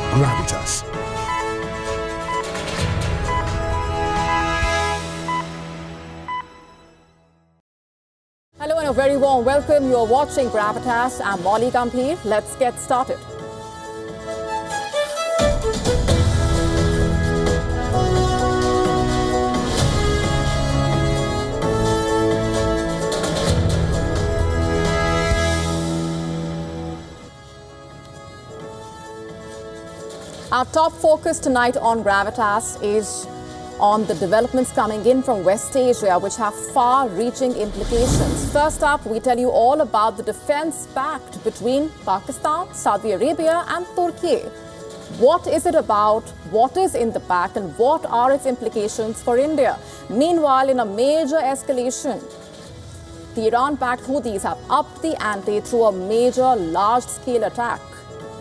GRAVITAS. Hello and a very warm welcome. You are watching GRAVITAS. I'm Molly Gambhir. Let's get started. Our top focus tonight on GRAVITAS is on the developments coming in from West Asia, which have far-reaching implications. First up, we tell you all about the defense pact between Pakistan, Saudi Arabia and Turkey. What is it about? What is in the pact and what are its implications for India? Meanwhile, in a major escalation, the Iran-backed Houthis have upped the ante through a major large-scale attack.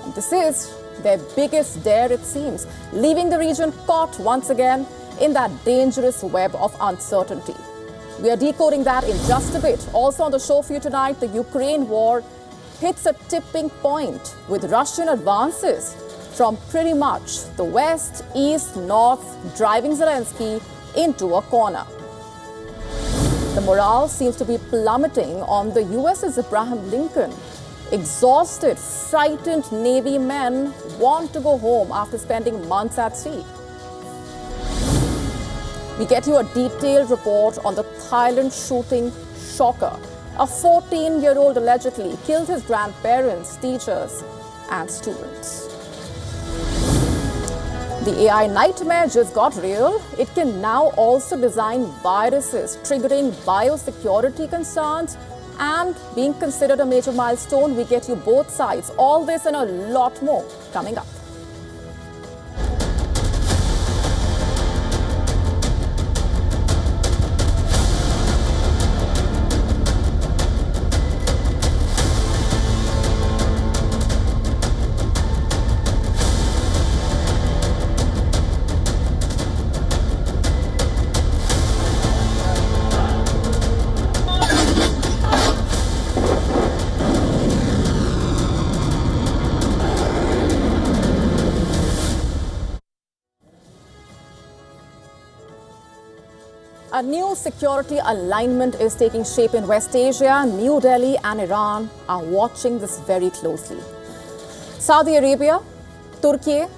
And this is their biggest dare, it seems, leaving the region caught once again in that dangerous web of uncertainty. We are decoding that in just a bit. Also on the show for you tonight, the Ukraine war hits a tipping point with Russian advances from pretty much the west, east, north, driving Zelensky into a corner. The morale seems to be plummeting on the US's Abraham Lincoln. Exhausted, frightened Navy men want to go home after spending months at sea. We get you a detailed report on the Thailand shooting shocker. A 14-year-old allegedly killed his grandparents, teachers, and students. The AI nightmare just got real. It can now also design viruses, triggering biosecurity concerns and being considered a major milestone. We get you both sides. All this and a lot more coming up. A new security alignment is taking shape in West Asia. New Delhi and Iran are watching this very closely. Saudi Arabia, Turkiye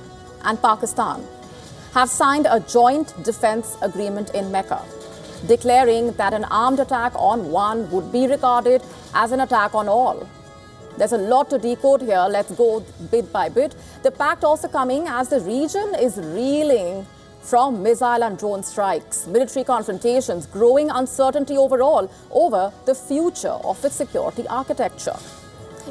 and Pakistan have signed a joint defense agreement in Mecca, declaring that an armed attack on one would be regarded as an attack on all. There's a lot to decode here. Let's go bit by bit. The pact also coming as the region is reeling from missile and drone strikes, military confrontations, growing uncertainty overall over the future of its security architecture.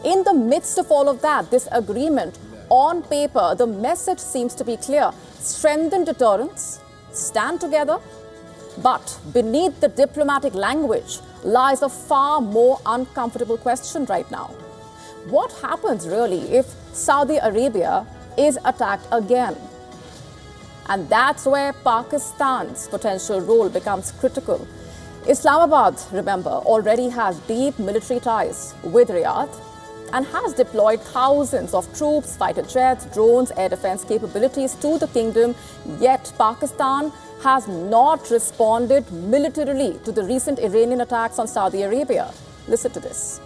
In the midst of all of that, this agreement, on paper, the message seems to be clear: strengthen deterrence, stand together. But beneath the diplomatic language lies a far more uncomfortable question right now. What happens really if Saudi Arabia is attacked again? And that's where Pakistan's potential role becomes critical. Islamabad, remember, already has deep military ties with Riyadh and has deployed thousands of troops, fighter jets, drones, air defense capabilities to the kingdom. Yet Pakistan has not responded militarily to the recent Iranian attacks on Saudi Arabia. Listen to this.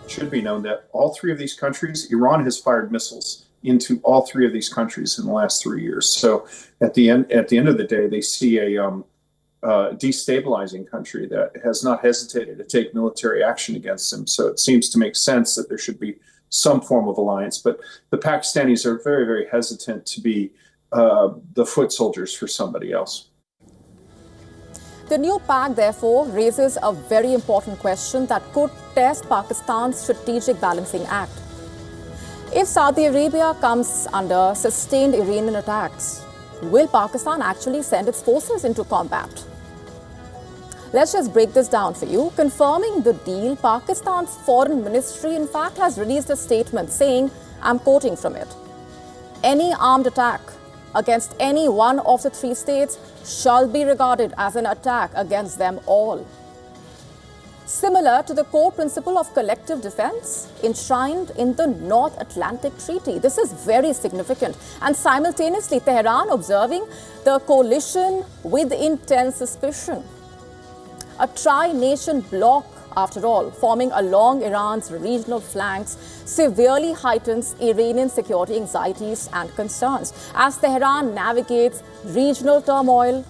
It should be known that all three of these countries, Iran has fired missiles into all three of these countries in the last 3 years. So at the end of the day, they see a destabilizing country that has not hesitated to take military action against them. So it seems to make sense that there should be some form of alliance. But the Pakistanis are very, very hesitant to be the foot soldiers for somebody else. The new pact, therefore, raises a very important question that could test Pakistan's strategic balancing act. If Saudi Arabia comes under sustained Iranian attacks, will Pakistan actually send its forces into combat? Let's just break this down for you. Confirming the deal, Pakistan's foreign ministry, in fact, has released a statement saying, I'm quoting from it, "Any armed attack against any one of the three states shall be regarded as an attack against them all." similar to the core principle of collective defense enshrined in the North Atlantic Treaty. This is very significant. And simultaneously, Tehran observing the coalition with intense suspicion. A tri-nation bloc, after all, forming along Iran's regional flanks, severely heightens Iranian security anxieties and concerns as Tehran navigates regional turmoil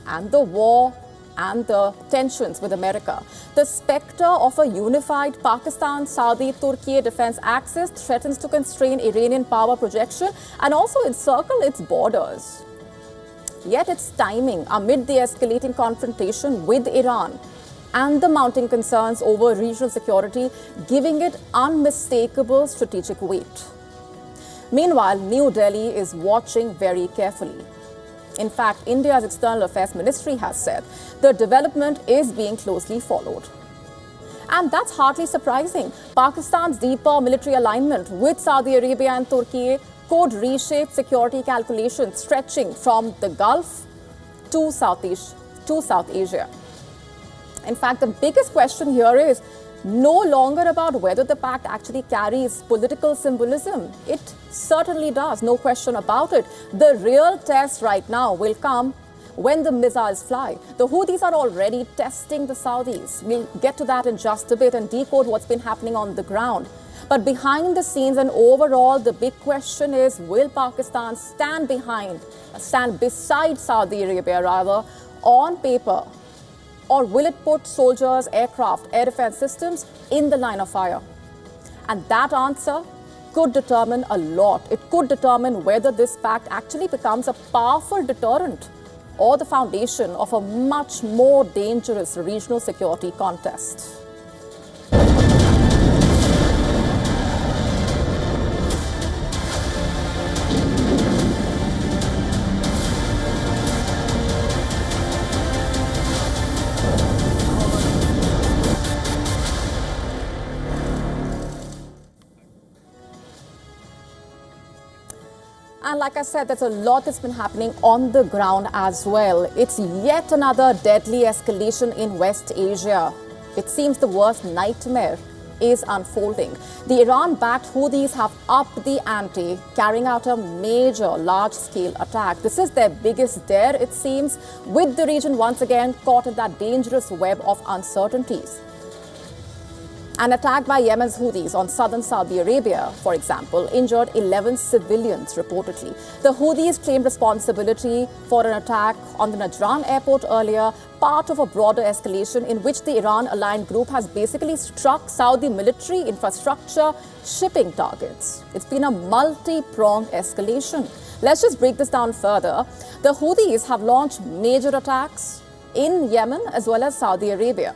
and the war and the tensions with America. The spectre of a unified Pakistan-Saudi-Turkiye defense axis threatens to constrain Iranian power projection and also encircle its borders. Yet its timing amid the escalating confrontation with Iran and the mounting concerns over regional security, giving it unmistakable strategic weight. Meanwhile, New Delhi is watching very carefully. In fact, India's External Affairs Ministry has said the development is being closely followed. And that's hardly surprising. Pakistan's deeper military alignment with Saudi Arabia and Turkey could reshape security calculations stretching from the Gulf to South Asia. In fact, the biggest question here is no longer about whether the pact actually carries political symbolism. It certainly does, no question about it. The real test right now will come when the missiles fly. The Houthis are already testing the Saudis. We'll get to that in just a bit and decode what's been happening on the ground. But behind the scenes and overall, the big question is, will Pakistan stand beside Saudi Arabia on paper? Or will it put soldiers, aircraft, air defense systems in the line of fire? And that answer could determine a lot. It could determine whether this pact actually becomes a powerful deterrent or the foundation of a much more dangerous regional security contest. And like I said, there's a lot that's been happening on the ground as well. It's yet another deadly escalation in West Asia. It seems the worst nightmare is unfolding. The Iran-backed Houthis have upped the ante, carrying out a major large-scale attack. This is their biggest dare, it seems, with the region once again caught in that dangerous web of uncertainties. An attack by Yemen's Houthis on southern Saudi Arabia, for example, injured 11 civilians reportedly. The Houthis claimed responsibility for an attack on the Najran airport earlier, part of a broader escalation in which the Iran-aligned group has basically struck Saudi military infrastructure shipping targets. It's been a multi-pronged escalation. Let's just break this down further. The Houthis have launched major attacks in Yemen as well as Saudi Arabia.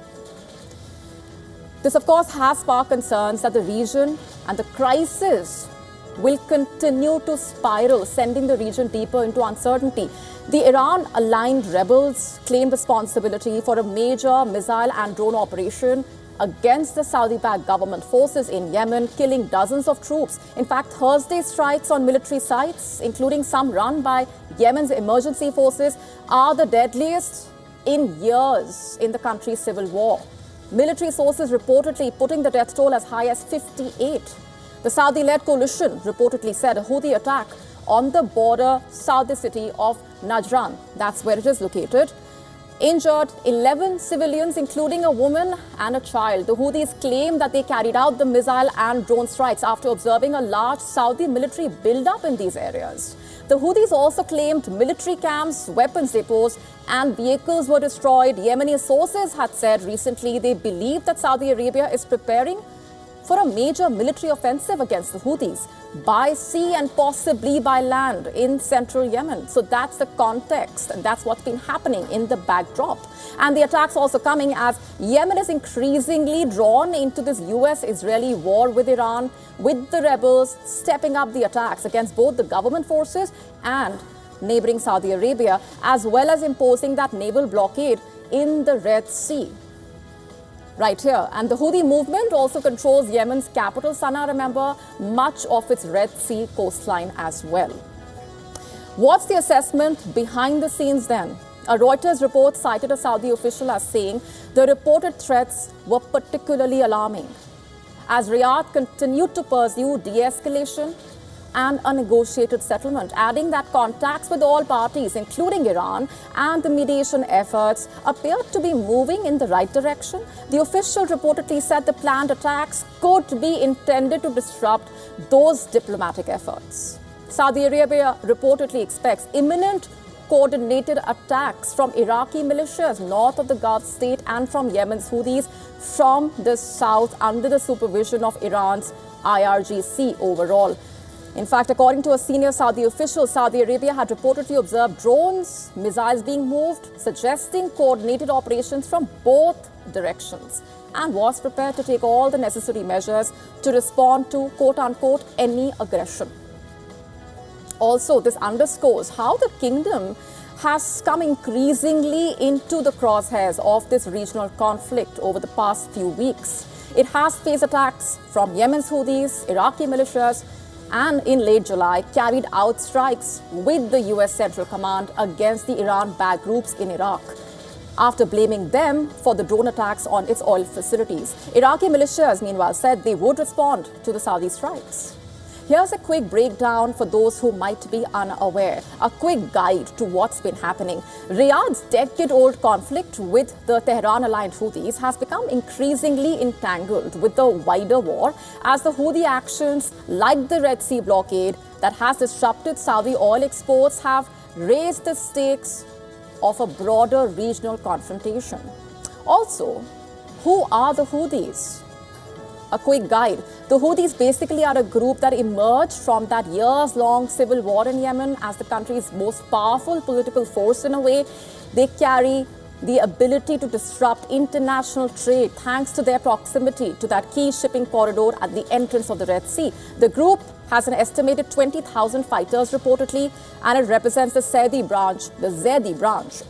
This, of course, has sparked concerns that the region and the crisis will continue to spiral, sending the region deeper into uncertainty. The Iran-aligned rebels claim responsibility for a major missile and drone operation against the Saudi-backed government forces in Yemen, killing dozens of troops. In fact, Thursday's strikes on military sites, including some run by Yemen's emergency forces, are the deadliest in years in the country's civil war. Military sources reportedly putting the death toll as high as 58. The Saudi-led coalition reportedly said a Houthi attack on the border Saudi city of Najran, that's where it is located, injured 11 civilians, including a woman and a child. The Houthis claim that they carried out the missile and drone strikes after observing a large Saudi military build-up in these areas. The Houthis also claimed military camps, weapons depots, and vehicles were destroyed. Yemeni sources had said recently they believe that Saudi Arabia is preparing for a major military offensive against the Houthis by sea and possibly by land in central Yemen. So that's the context, and that's what's been happening in the backdrop. And the attacks also coming as Yemen is increasingly drawn into this US-Israeli war with Iran, with the rebels stepping up the attacks against both the government forces and neighboring Saudi Arabia, as well as imposing that naval blockade in the Red Sea. Right here. And the Houthi movement also controls Yemen's capital, Sana'a, remember, much of its Red Sea coastline as well. What's the assessment behind the scenes then? A Reuters report cited a Saudi official as saying The reported threats were particularly alarming as Riyadh continued to pursue de-escalation and a negotiated settlement, adding that contacts with all parties, including Iran, and the mediation efforts appeared to be moving in the right direction. The official reportedly said the planned attacks could be intended to disrupt those diplomatic efforts. Saudi Arabia reportedly expects imminent coordinated attacks from Iraqi militias north of the Gulf state and from Yemen's Houthis from the south under the supervision of Iran's IRGC overall. In fact, according to a senior Saudi official, Saudi Arabia had reportedly observed drones, missiles being moved, suggesting coordinated operations from both directions, and was prepared to take all the necessary measures to respond to, quote-unquote, any aggression. Also, this underscores how the kingdom has come increasingly into the crosshairs of this regional conflict over the past few weeks. It has faced attacks from Yemen's Houthis, Iraqi militias, and in late July carried out strikes with the US Central Command against the Iran-backed groups in Iraq, after blaming them for the drone attacks on its oil facilities. Iraqi militias, meanwhile, said they would respond to the Saudi strikes. Here's a quick breakdown for those who might be unaware, a quick guide to what's been happening. Riyadh's decade-old conflict with the Tehran-aligned Houthis has become increasingly entangled with the wider war as the Houthi actions, like the Red Sea blockade that has disrupted Saudi oil exports, have raised the stakes of a broader regional confrontation. Also, who are the Houthis? A quick guide. The Houthis basically are a group that emerged from that years-long civil war in Yemen as the country's most powerful political force in a way. They carry the ability to disrupt international trade thanks to their proximity to that key shipping corridor at the entrance of the Red Sea. The group has an estimated 20,000 fighters reportedly, and it represents the Zaydi branch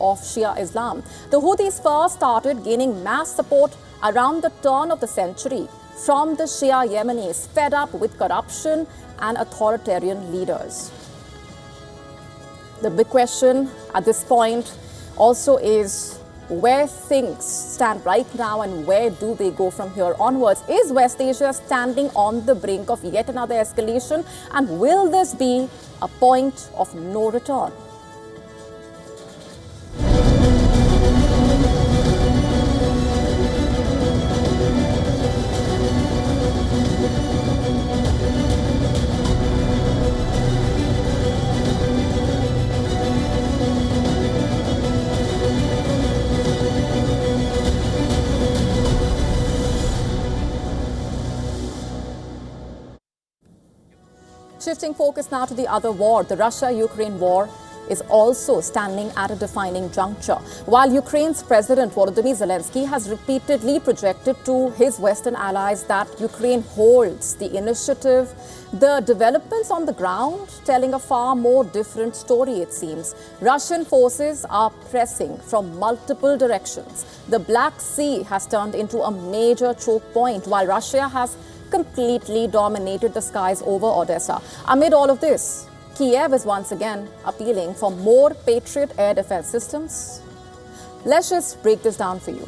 of Shia Islam. The Houthis first started gaining mass support around the turn of the century from the Shia Yemenis, fed up with corruption and authoritarian leaders. The big question at this point also is where things stand right now and where do they go from here onwards? Is West Asia standing on the brink of yet another escalation? And will this be a point of no return? Shifting focus now to the other war, the Russia-Ukraine war is also standing at a defining juncture. While Ukraine's President Volodymyr Zelensky has repeatedly projected to his Western allies that Ukraine holds the initiative, the developments on the ground telling a far more different story, it seems. Russian forces are pressing from multiple directions. The Black Sea has turned into a major choke point, while Russia has completely dominated the skies over Odessa. Amid all of this, Kiev is once again appealing for more Patriot air defense systems. Let's just break this down for you.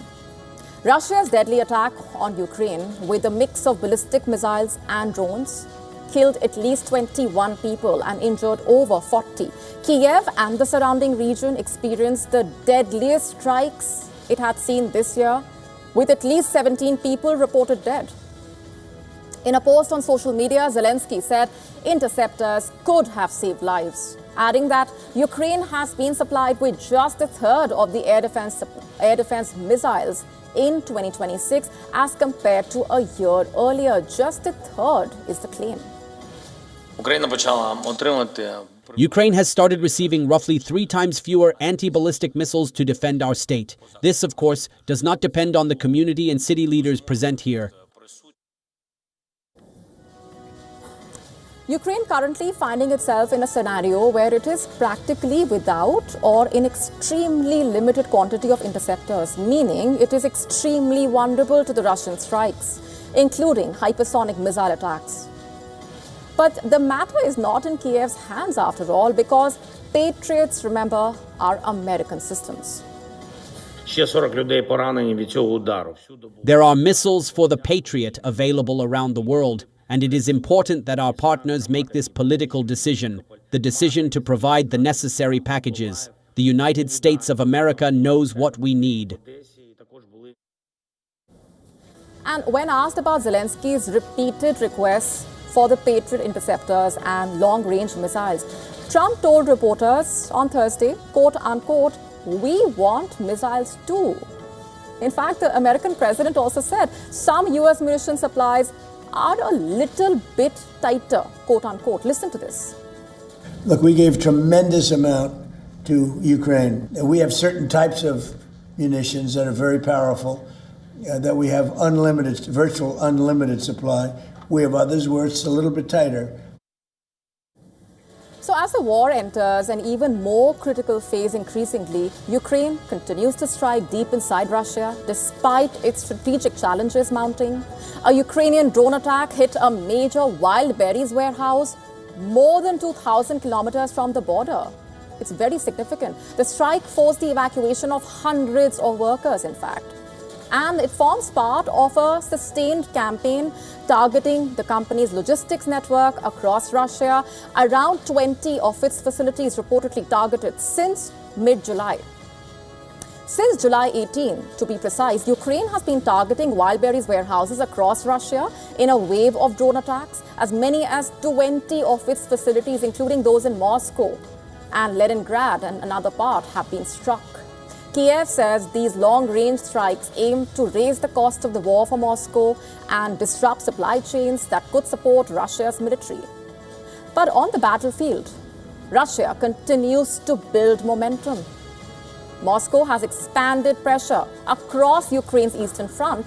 Russia's deadly attack on Ukraine with a mix of ballistic missiles and drones killed at least 21 people and injured over 40. Kiev and the surrounding region experienced the deadliest strikes it had seen this year, with at least 17 people reported dead. In a post on social media, Zelensky said interceptors could have saved lives, adding that Ukraine has been supplied with just a third of the air defense missiles in 2026 as compared to a year earlier. Just a third is the claim. Ukraine has started receiving roughly 3 times fewer anti-ballistic missiles to defend our state. This, of course, does not depend on the community and city leaders present here. Ukraine currently finding itself in a scenario where it is practically without or in extremely limited quantity of interceptors, meaning it is extremely vulnerable to the Russian strikes, including hypersonic missile attacks. But the matter is not in Kiev's hands after all, because Patriots, remember, are American systems. Ще 40 людей поранені від цього удару. There are missiles for the Patriot available around the world, and it is important that our partners make this political decision, the decision to provide the necessary packages. The United States of America knows what we need. And when asked about Zelensky's repeated requests for the Patriot interceptors and long-range missiles, Trump told reporters on Thursday, quote unquote, "We want missiles too." In fact, the American president also said some US munition supplies are a little bit tighter, quote unquote. Listen to this. Look, we gave tremendous amount to Ukraine. We have certain types of munitions that are very powerful, that we have virtual unlimited supply. We have others where it's a little bit tighter. So as the war enters an even more critical phase increasingly, Ukraine continues to strike deep inside Russia despite its strategic challenges mounting. A Ukrainian drone attack hit a major wild berries warehouse more than 2,000 kilometers from the border. It's very significant. The strike forced the evacuation of hundreds of workers, in fact. And it forms part of a sustained campaign targeting the company's logistics network across Russia. Around 20 of its facilities reportedly targeted since mid-July. Since July 18, to be precise, Ukraine has been targeting Wildberries warehouses across Russia in a wave of drone attacks. As many as 20 of its facilities, including those in Moscow and Leningrad and another part, have been struck. Kiev says these long-range strikes aim to raise the cost of the war for Moscow and disrupt supply chains that could support Russia's military. But on the battlefield, Russia continues to build momentum. Moscow has expanded pressure across Ukraine's eastern front,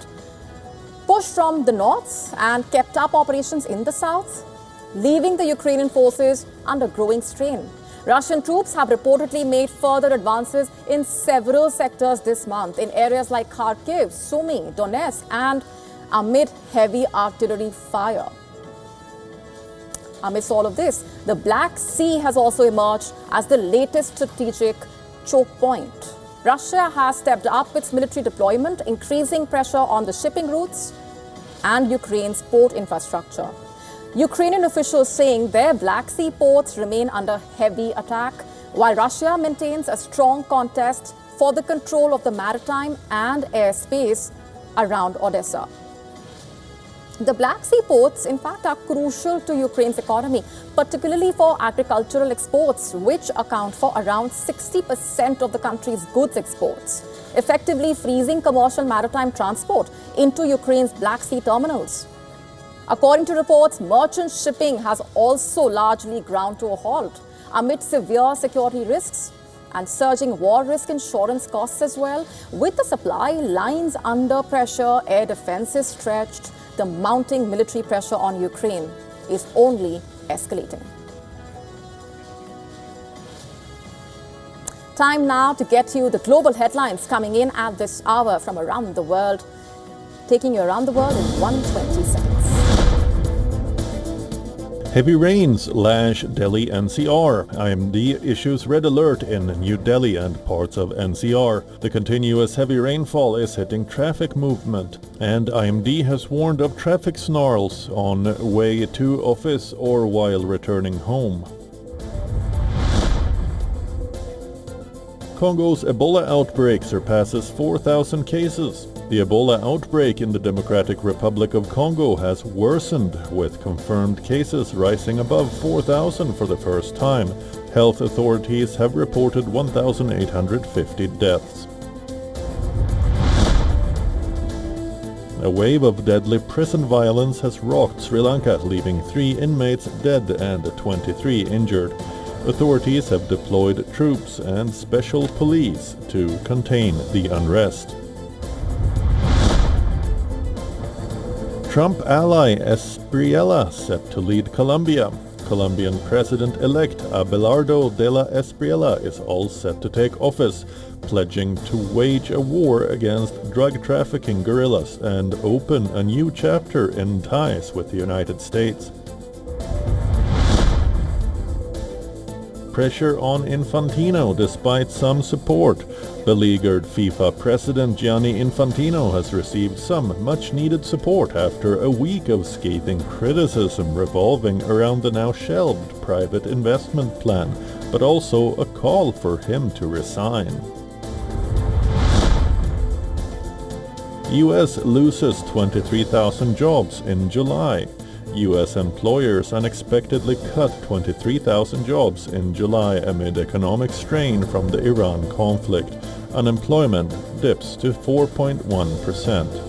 pushed from the north and kept up operations in the south, leaving the Ukrainian forces under growing strain. Russian troops have reportedly made further advances in several sectors this month, in areas like Kharkiv, Sumy, Donetsk, and amid heavy artillery fire. Amidst all of this, the Black Sea has also emerged as the latest strategic choke point. Russia has stepped up its military deployment, increasing pressure on the shipping routes and Ukraine's port infrastructure. Ukrainian officials saying their Black Sea ports remain under heavy attack, while Russia maintains a strong contest for the control of the maritime and airspace around Odessa. The Black Sea ports, in fact, are crucial to Ukraine's economy, particularly for agricultural exports, which account for around 60% of the country's goods exports, effectively freezing commercial maritime transport into Ukraine's Black Sea terminals. According to reports, merchant shipping has also largely ground to a halt amid severe security risks and surging war risk insurance costs as well. With the supply lines under pressure, air defense is stretched, the mounting military pressure on Ukraine is only escalating. Time now to get you the global headlines coming in at this hour from around the world, taking you around the world in 120 seconds. Heavy rains lash Delhi NCR. IMD issues red alert in New Delhi and parts of NCR. The continuous heavy rainfall is hitting traffic movement, and IMD has warned of traffic snarls on way to office or while returning home. Congo's Ebola outbreak surpasses 4,000 cases. The Ebola outbreak in the Democratic Republic of Congo has worsened, with confirmed cases rising above 4,000 for the first time. Health authorities have reported 1,850 deaths. A wave of deadly prison violence has rocked Sri Lanka, leaving 3 inmates dead and 23 injured. Authorities have deployed troops and special police to contain the unrest. Trump ally Espriella set to lead Colombia. Colombian President-elect Abelardo de la Espriella is all set to take office, pledging to wage a war against drug trafficking guerrillas and open a new chapter in ties with the United States. pressure on Infantino despite some support. Beleaguered FIFA president Gianni Infantino has received some much-needed support after a week of scathing criticism revolving around the now shelved private investment plan, but also a call for him to resign. US loses 23,000 jobs in July. US employers unexpectedly cut 23,000 jobs in July amid economic strain from the Iran conflict. Unemployment dips to 4.1%.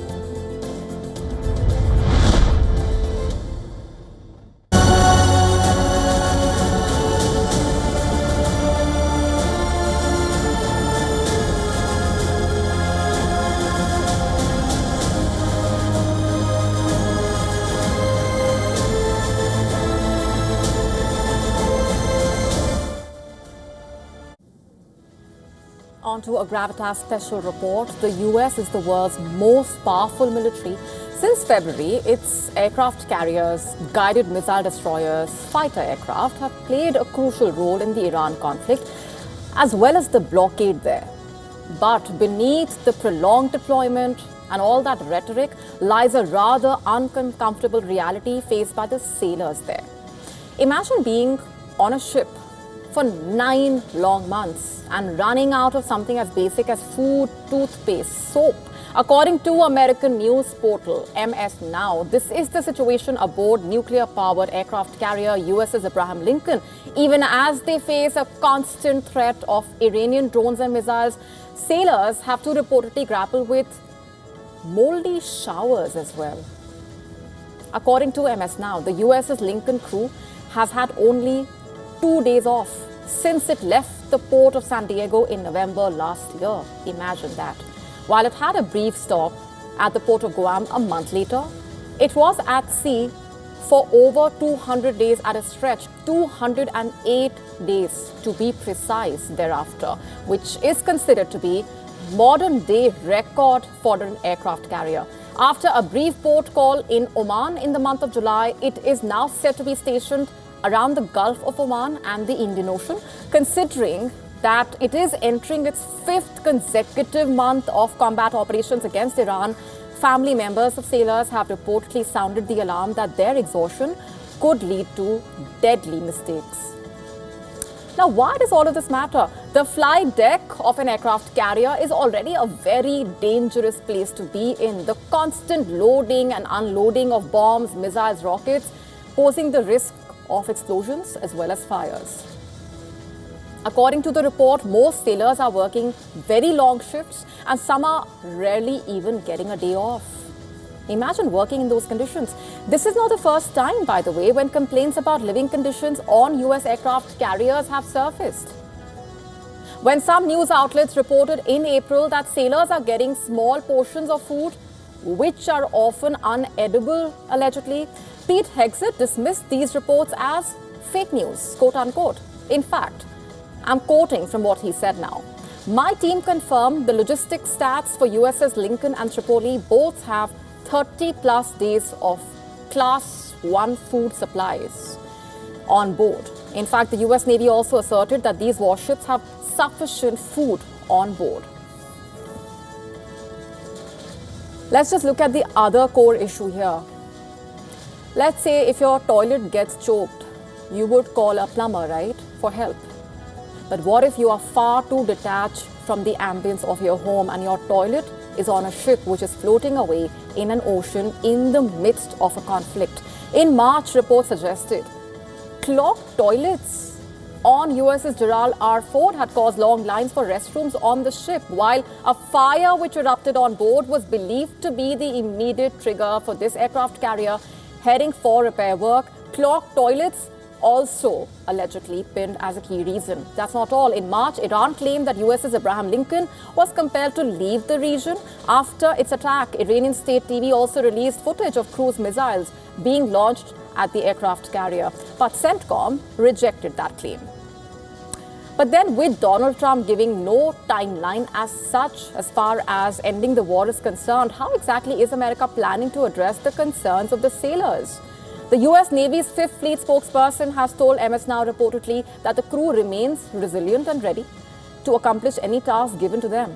On to a GRAVITAS special report. The US is the world's most powerful military. Since February, its aircraft carriers, guided missile destroyers, fighter aircraft have played a crucial role in the Iran conflict, as well as the blockade there. But beneath the prolonged deployment and all that rhetoric lies a rather uncomfortable reality faced by the sailors there. Imagine being on a ship for 9 long months and running out of something as basic as food, toothpaste, soap. According to American news portal MS Now, this is the situation aboard nuclear-powered aircraft carrier USS Abraham Lincoln. Even as they face a constant threat of Iranian drones and missiles, sailors have to reportedly grapple with moldy showers as well. According to MS Now, the USS Lincoln crew has had only 2 days off since it left the port of San Diego in November last year. Imagine that. While it had a brief stop at the port of Guam a month later, it was at sea for over 200 days at a stretch, 208 days to be precise thereafter, which is considered to be modern-day record for an aircraft carrier. After a brief port call in Oman in the month of July, it is now set to be stationed around the Gulf of Oman and the Indian Ocean, considering that it is entering its 5th consecutive month of combat operations against Iran. Family members of sailors have reportedly sounded the alarm that their exhaustion could lead to deadly mistakes. Now, why does all of this matter? The flight deck of an aircraft carrier is already a very dangerous place to be in. The constant loading and unloading of bombs, missiles, rockets, posing the risk of explosions as well as fires. According to the report, most sailors are working very long shifts and some are rarely even getting a day off. Imagine working in those conditions. This is not the first time, by the way, when complaints about living conditions on US aircraft carriers have surfaced. When some news outlets reported in April that sailors are getting small portions of food, which are often unedible, allegedly, Pete Hegseth dismissed these reports as fake news, quote unquote. In fact, I'm quoting from what he said now. My team confirmed the logistics stats for USS Lincoln and Tripoli both have 30 plus days of Class 1 food supplies on board. In fact, the US Navy also asserted that these warships have sufficient food on board. Let's just look at the other core issue here. Let's say if your toilet gets choked, you would call a plumber, right, for help. But what if you are far too detached from the ambience of your home and your toilet is on a ship which is floating away in an ocean in the midst of a conflict? In March, reports suggested clogged toilets on USS Gerald R. Ford had caused long lines for restrooms on the ship, while a fire which erupted on board was believed to be the immediate trigger for this aircraft carrier heading for repair work. Clogged toilets also allegedly pinned as a key reason. That's not all. In March, Iran claimed that USS Abraham Lincoln was compelled to leave the region after its attack. Iranian state TV also released footage of cruise missiles being launched at the aircraft carrier. But CENTCOM rejected that claim. But then, with Donald Trump giving no timeline as such as far as ending the war is concerned, how exactly is America planning to address the concerns of the sailors? The US Navy's Fifth Fleet spokesperson has told MS Now reportedly that the crew remains resilient and ready to accomplish any task given to them.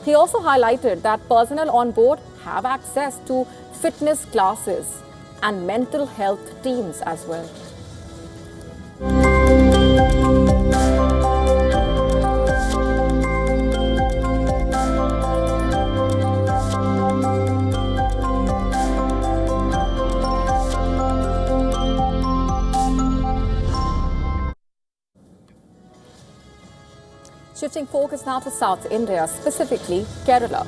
He also highlighted that personnel on board have access to fitness classes and mental health teams as well. Shifting focus now to South India, specifically Kerala.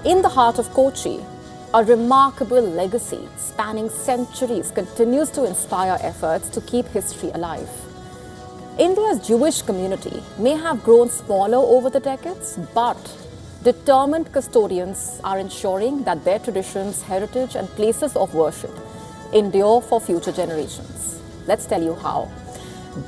In the heart of Kochi, a remarkable legacy spanning centuries continues to inspire efforts to keep history alive. India's Jewish community may have grown smaller over the decades, but determined custodians are ensuring that their traditions, heritage, and places of worship endure for future generations. Let's tell you how.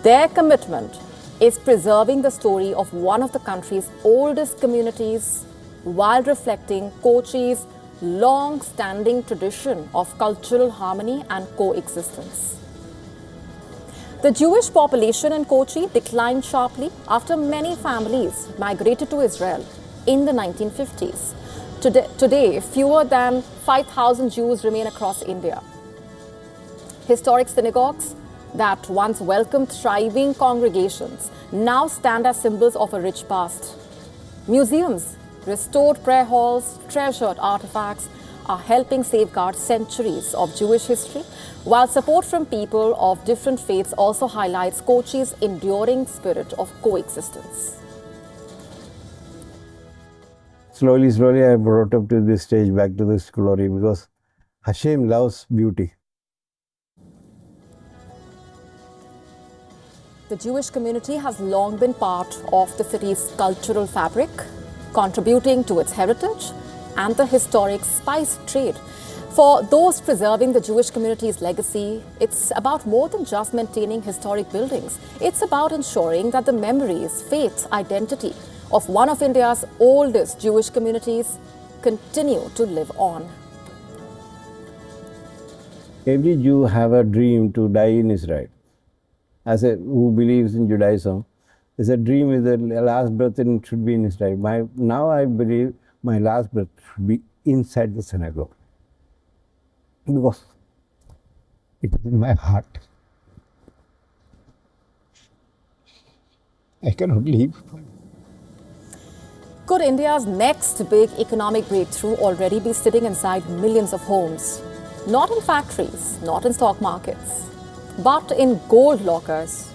Their commitment is preserving the story of one of the country's oldest communities while reflecting Kochi's long-standing tradition of cultural harmony and coexistence. The Jewish population in Kochi declined sharply after many families migrated to Israel in the 1950s. Today, fewer than 5,000 Jews remain across India. Historic synagogues that once welcomed thriving congregations now stand as symbols of a rich past. Museums, restored prayer halls, treasured artifacts are helping safeguard centuries of Jewish history, while support from people of different faiths also highlights Kochi's enduring spirit of coexistence. Slowly, I brought up to this stage, back to this glory, because Hashem loves beauty. The Jewish community has long been part of the city's cultural fabric, contributing to its heritage and the historic spice trade. For those preserving the Jewish community's legacy, it's about more than just maintaining historic buildings. It's about ensuring that the memories, faith, identity of one of India's oldest Jewish communities continue to live on. Every Jew have a dream to die in Israel. Who believes in Judaism, is a dream is the last breath should be in Israel. Now I believe my last breath should be inside the synagogue, because it is in my heart. I cannot leave. Could India's next big economic breakthrough already be sitting inside millions of homes? Not in factories, not in stock markets, but in gold lockers.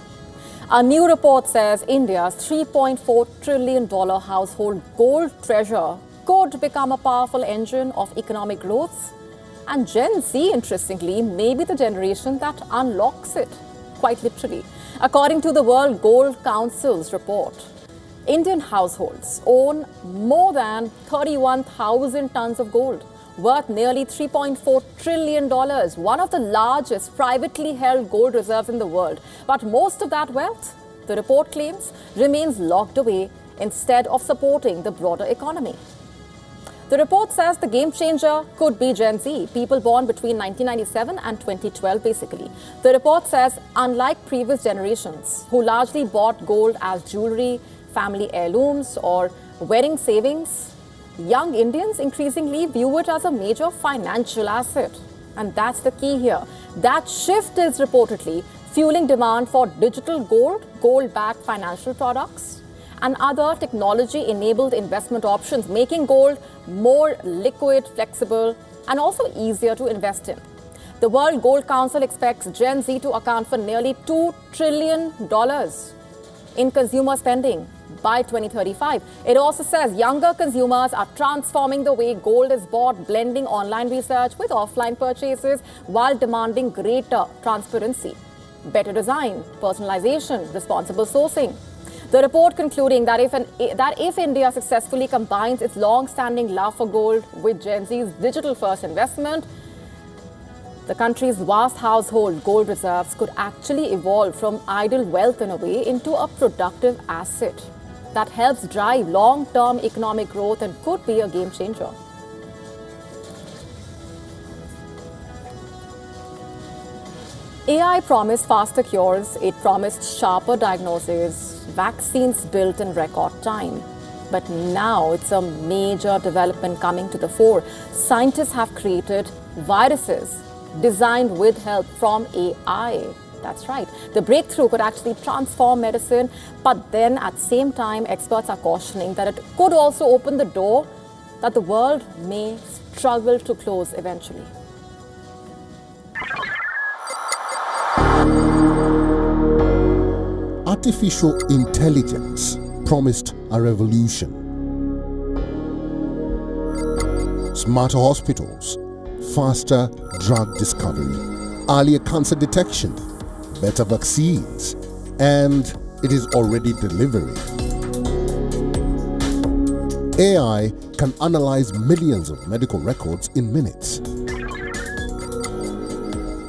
A new report says India's $3.4 trillion household gold treasure could become a powerful engine of economic growth. And Gen Z, interestingly, may be the generation that unlocks it, quite literally. According to the World Gold Council's report, Indian households own more than 31,000 tons of gold, worth nearly $3.4 trillion, one of the largest privately held gold reserves in the world. But most of that wealth, the report claims, remains locked away instead of supporting the broader economy. The report says the game changer could be Gen Z, people born between 1997 and 2012, basically. The report says, unlike previous generations, who largely bought gold as jewelry, family heirlooms, or wedding savings, young Indians increasingly view it as a major financial asset. And that's the key here. That shift is reportedly fueling demand for digital gold, gold-backed financial products, and other technology-enabled investment options, making gold more liquid, flexible, and also easier to invest in. The World Gold Council expects Gen Z to account for nearly $2 trillion in consumer spending by 2035. It also says younger consumers are transforming the way gold is bought, blending online research with offline purchases while demanding greater transparency, better design, personalization, responsible sourcing. The report concluding that if India successfully combines its long-standing love for gold with Gen Z's digital-first investment, the country's vast household gold reserves could actually evolve from idle wealth in a way into a productive asset that helps drive long-term economic growth and could be a game changer. AI promised faster cures, it promised sharper diagnoses, vaccines built in record time. But now it's a major development coming to the fore. Scientists have created viruses designed with help from AI. That's right. The breakthrough could actually transform medicine, but then at the same time, experts are cautioning that it could also open the door that the world may struggle to close eventually. Artificial intelligence promised a revolution. Smarter hospitals, faster drug discovery, earlier cancer detection, better vaccines, and it is already delivering. AI can analyze millions of medical records in minutes.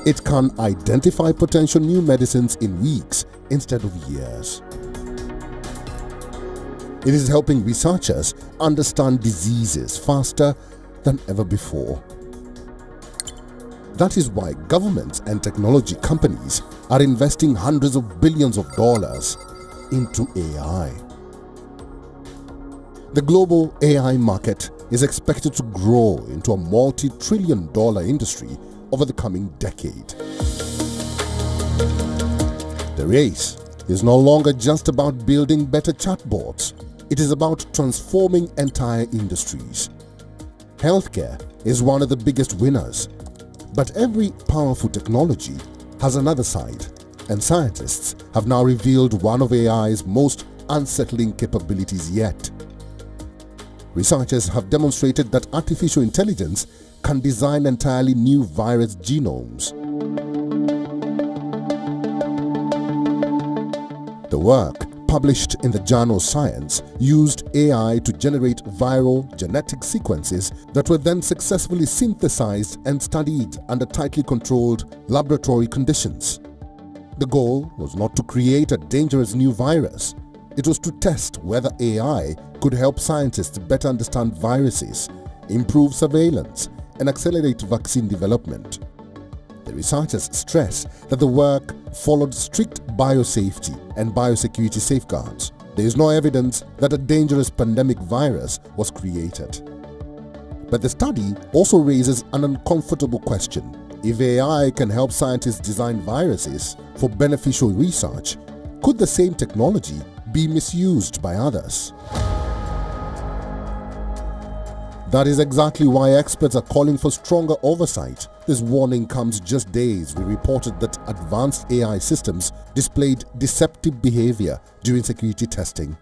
It can identify potential new medicines in weeks instead of years. It is helping researchers understand diseases faster than ever before. That is why governments and technology companies are investing hundreds of billions of dollars into AI. The global AI market is expected to grow into a multi-trillion-dollar industry over the coming decade. The race is no longer just about building better chatbots. It is about transforming entire industries. Healthcare is one of the biggest winners. But every powerful technology has another side, and scientists have now revealed one of AI's most unsettling capabilities yet. Researchers have demonstrated that artificial intelligence can design entirely new virus genomes. The work, published in the journal Science, used AI to generate viral genetic sequences that were then successfully synthesized and studied under tightly controlled laboratory conditions. The goal was not to create a dangerous new virus. It was to test whether AI could help scientists better understand viruses, improve surveillance, and accelerate vaccine development. The researchers stress that the work followed strict biosafety and biosecurity safeguards. There is no evidence that a dangerous pandemic virus was created. But the study also raises an uncomfortable question. If AI can help scientists design viruses for beneficial research, could the same technology be misused by others? That is exactly why experts are calling for stronger oversight. This warning comes just days we reported that advanced AI systems displayed deceptive behavior during security testing.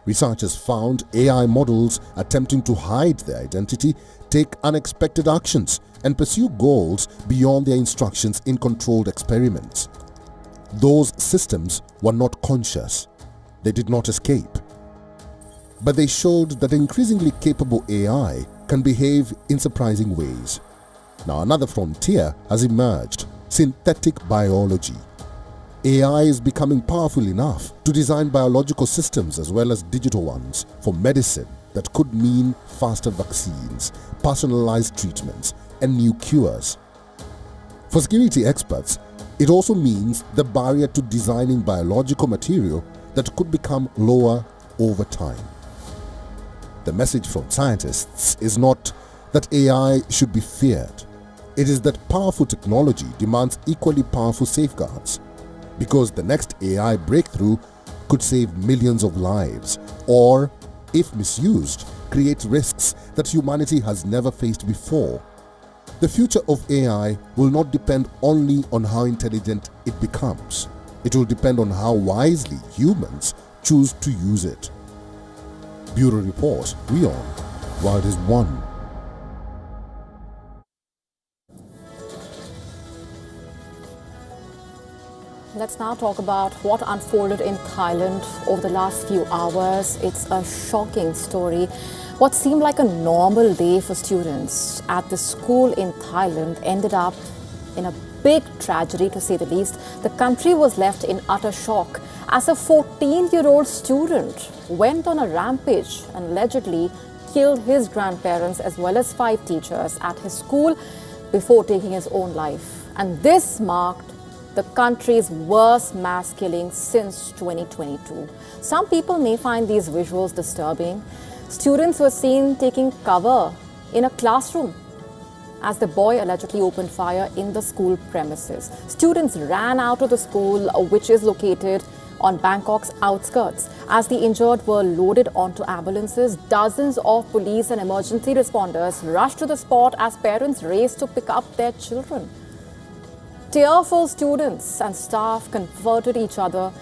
Researchers found AI models attempting to hide their identity, take unexpected actions, and pursue goals beyond their instructions in controlled experiments. Those systems were not conscious. They did not escape. But they showed that increasingly capable AI can behave in surprising ways. Now another frontier has emerged: synthetic biology. AI is becoming powerful enough to design biological systems as well as digital ones for medicine that could mean faster vaccines, personalized treatments, and new cures. For security experts, it also means the barrier to designing biological material that could become lower over time. The message from scientists is not that AI should be feared. It is that powerful technology demands equally powerful safeguards, because the next AI breakthrough could save millions of lives, or, if misused, create risks that humanity has never faced before. The future of AI will not depend only on how intelligent it becomes. It will depend on how wisely humans choose to use it. Bureau Report, WION, World is One. Let's now talk about what unfolded in Thailand over the last few hours. It's a shocking story. What seemed like a normal day for students at the school in Thailand ended up in a big tragedy, to say the least. The country was left in utter shock as a 14-year-old student went on a rampage and allegedly killed his grandparents as well as 5 teachers at his school before taking his own life. And this marked the country's worst mass killing since 2022. Some people may find these visuals disturbing. Students were seen taking cover in a classroom as the boy allegedly opened fire in the school premises. Students ran out of the school, which is located on Bangkok's outskirts. As the injured were loaded onto ambulances, dozens of police and emergency responders rushed to the spot as parents raced to pick up their children. Tearful students and staff comforted each other.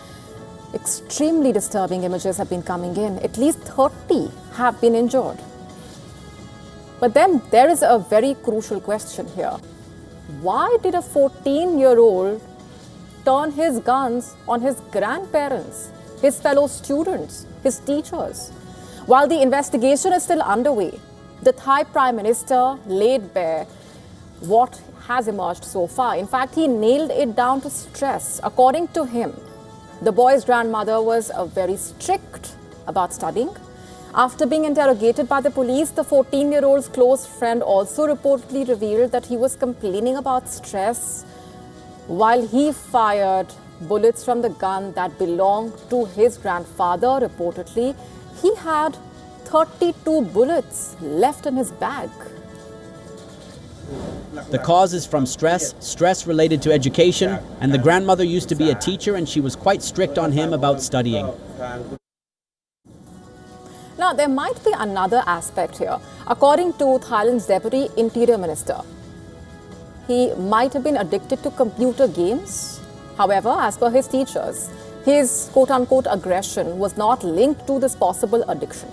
Extremely disturbing images have been coming in. At least 30 have been injured. But then there is a very crucial question here. Why did a 14-year-old turn his guns on his grandparents, his fellow students, his teachers? While the investigation is still underway, the Thai Prime Minister laid bare what has emerged so far. In fact, he nailed it down to stress. According to him, the boy's grandmother was very strict about studying. After being interrogated by the police, the 14-year-old's close friend also reportedly revealed that he was complaining about stress while he fired bullets from the gun that belonged to his grandfather. Reportedly, he had 32 bullets left in his bag. The cause is from stress related to education, and the grandmother used to be a teacher and she was quite strict on him about studying. Now, there might be another aspect here. According to Thailand's Deputy Interior Minister, he might have been addicted to computer games. However, as per his teachers, his quote-unquote aggression was not linked to this possible addiction.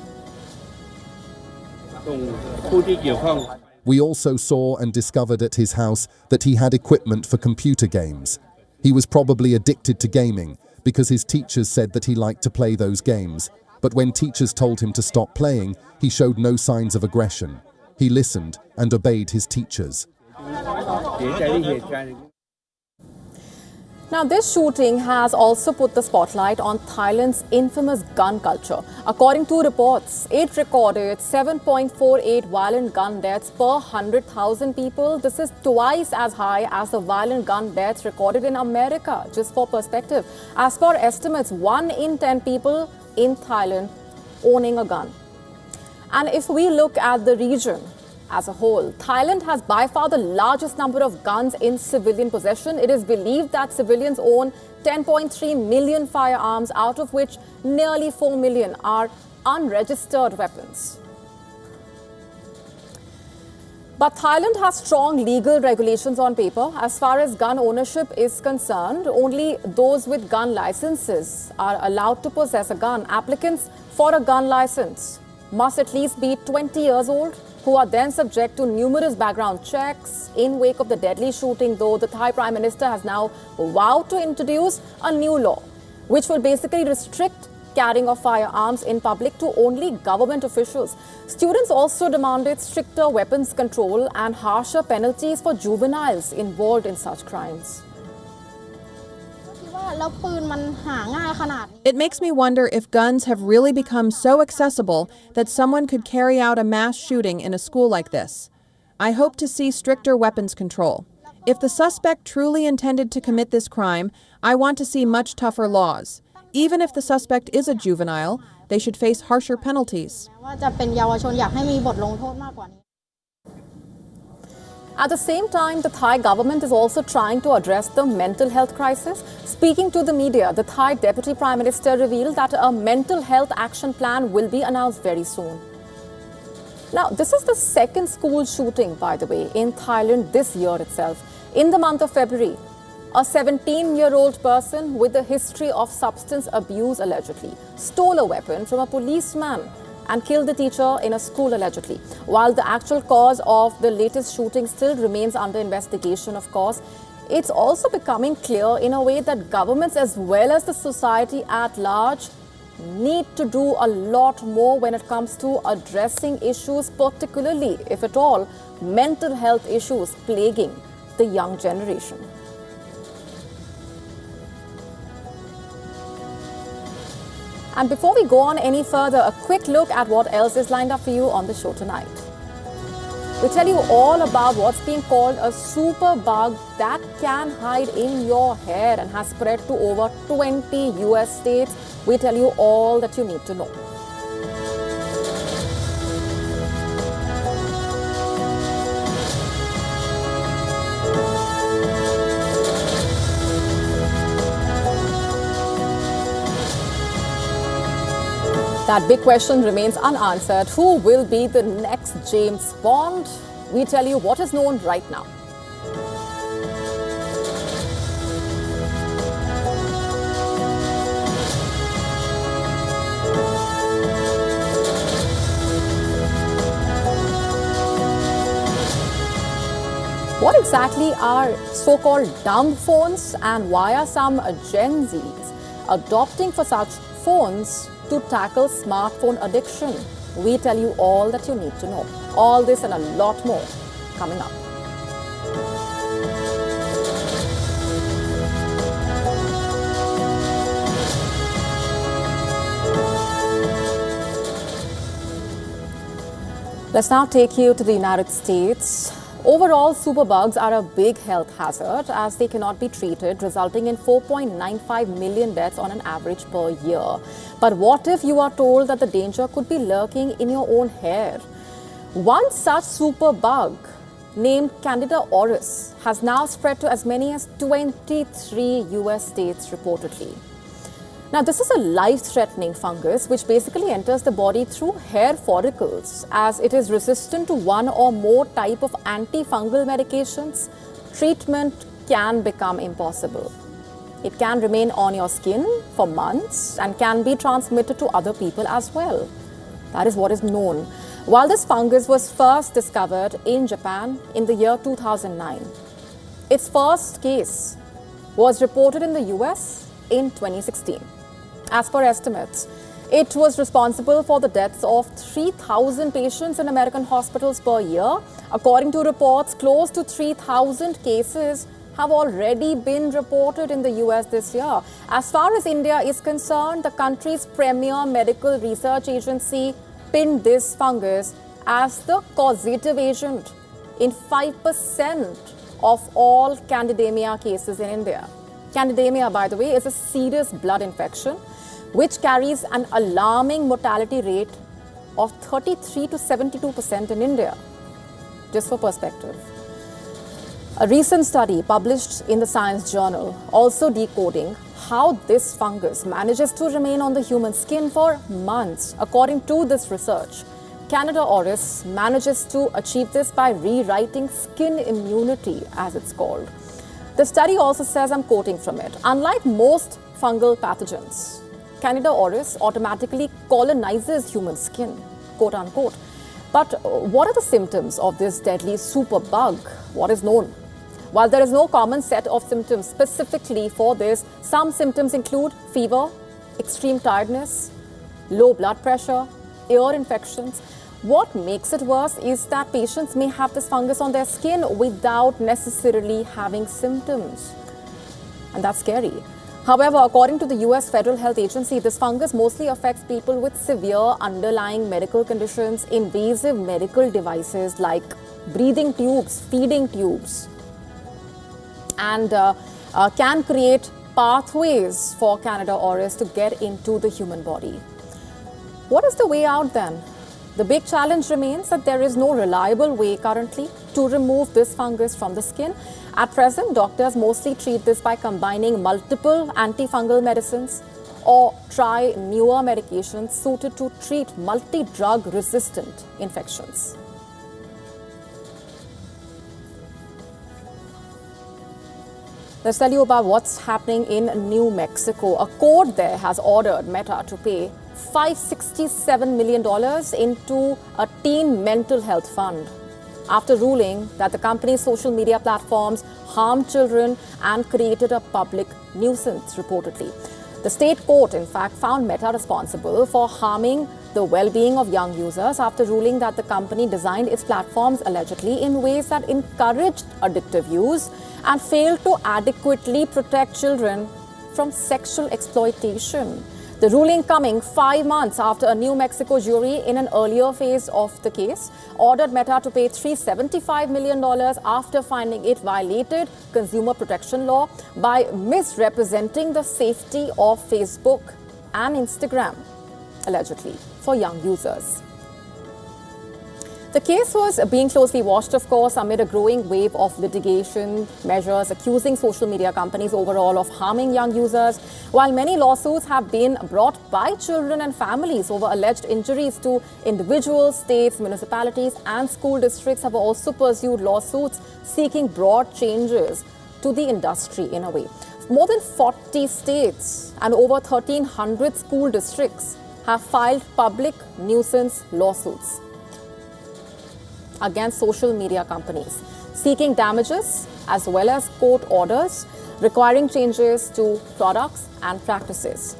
We also saw and discovered at his house that he had equipment for computer games. He was probably addicted to gaming because his teachers said that he liked to play those games. But when teachers told him to stop playing, he showed no signs of aggression. He listened and obeyed his teachers. Now, this shooting has also put the spotlight on Thailand's infamous gun culture. According to reports, it recorded 7.48 violent gun deaths per 100,000 people. This is twice as high as the violent gun deaths recorded in America. Just for perspective, as per estimates, 1 in 10 people in Thailand owning a gun. And if we look at the region as a whole, Thailand has by far the largest number of guns in civilian possession. It is believed that civilians own 10.3 million firearms, out of which nearly 4 million are unregistered weapons. But Thailand has strong legal regulations on paper. As far as gun ownership is concerned, only those with gun licenses are allowed to possess a gun. Applicants for a gun license must at least be 20 years old, who are then subject to numerous background checks. In wake of the deadly shooting, though, the Thai Prime Minister has now vowed to introduce a new law, which will basically restrict carrying of firearms in public to only government officials. Students also demanded stricter weapons control and harsher penalties for juveniles involved in such crimes. It makes me wonder if guns have really become so accessible that someone could carry out a mass shooting in a school like this. I hope to see stricter weapons control. If the suspect truly intended to commit this crime, I want to see much tougher laws. Even if the suspect is a juvenile, they should face harsher penalties. At the same time, the Thai government is also trying to address the mental health crisis. Speaking to the media, the Thai Deputy Prime Minister revealed that a mental health action plan will be announced very soon. Now, this is the second school shooting, by the way, in Thailand this year itself. In the month of February, a 17-year-old person with a history of substance abuse allegedly stole a weapon from a policeman and killed the teacher in a school allegedly. While the actual cause of the latest shooting still remains under investigation, of course, it's also becoming clear in a way that governments as well as the society at large need to do a lot more when it comes to addressing issues, particularly, if at all, mental health issues plaguing the young generation. And before we go on any further, a quick look at what else is lined up for you on the show tonight. We tell you all about what's being called a super bug that can hide in your hair and has spread to over 20 US states. We tell you all that you need to know. That big question remains unanswered. Who will be the next James Bond? We tell you what is known right now. What exactly are so-called dumb phones, and why are some Gen Zs adopting for such phones to tackle smartphone addiction? We tell you all that you need to know. All this and a lot more coming up. Let's now take you to the United States. Overall, superbugs are a big health hazard as they cannot be treated, resulting in 4.95 million deaths on an average per year. But what if you are told that the danger could be lurking in your own hair? One such superbug, named Candida auris, has now spread to as many as 23 US states reportedly. Now, this is a life-threatening fungus which basically enters the body through hair follicles. As it is resistant to one or more type of antifungal medications, treatment can become impossible. It can remain on your skin for months and can be transmitted to other people as well. That is what is known. While this fungus was first discovered in Japan in the year 2009, its first case was reported in the US in 2016. As per estimates, it was responsible for the deaths of 3,000 patients in American hospitals per year. According to reports, close to 3,000 cases have already been reported in the US this year. As far as India is concerned, the country's premier medical research agency pinned this fungus as the causative agent in 5% of all candidemia cases in India. Candidemia, by the way, is a serious blood infection which carries an alarming mortality rate of 33 to 72% in India. Just for perspective. A recent study published in the Science Journal also decoding how this fungus manages to remain on the human skin for months. According to this research, Candida auris manages to achieve this by rewriting skin immunity, as it's called. The study also says, I'm quoting from it, unlike most fungal pathogens, Candida auris automatically colonizes human skin, quote unquote. But what are the symptoms of this deadly superbug? What is known? While there is no common set of symptoms specifically for this, some symptoms include fever, extreme tiredness, low blood pressure, ear infections. What makes it worse is that patients may have this fungus on their skin without necessarily having symptoms. And that's scary. However, according to the US Federal Health Agency, this fungus mostly affects people with severe underlying medical conditions, invasive medical devices like breathing tubes, feeding tubes, and can create pathways for Candida auris to get into the human body. What is the way out then? The big challenge remains that there is no reliable way currently to remove this fungus from the skin. At present, doctors mostly treat this by combining multiple antifungal medicines or try newer medications suited to treat multi-drug resistant infections. Let's tell you about what's happening in New Mexico. A court there has ordered Meta to pay $567 million into a teen mental health fund after ruling that the company's social media platforms harm children and created a public nuisance, reportedly. The state court, in fact, found Meta responsible for harming the well-being of young users after ruling that the company designed its platforms allegedly in ways that encouraged addictive use and failed to adequately protect children from sexual exploitation. The ruling coming 5 months after a New Mexico jury in an earlier phase of the case ordered Meta to pay $375 million after finding it violated consumer protection law by misrepresenting the safety of Facebook and Instagram, allegedly, for young users. The case was being closely watched, of course, amid a growing wave of litigation measures accusing social media companies overall of harming young users, while many lawsuits have been brought by children and families over alleged injuries to individuals, states, municipalities, and school districts have also pursued lawsuits seeking broad changes to the industry in a way. More than 40 states and over 1,300 school districts have filed public nuisance lawsuits against social media companies, seeking damages as well as court orders requiring changes to products and practices.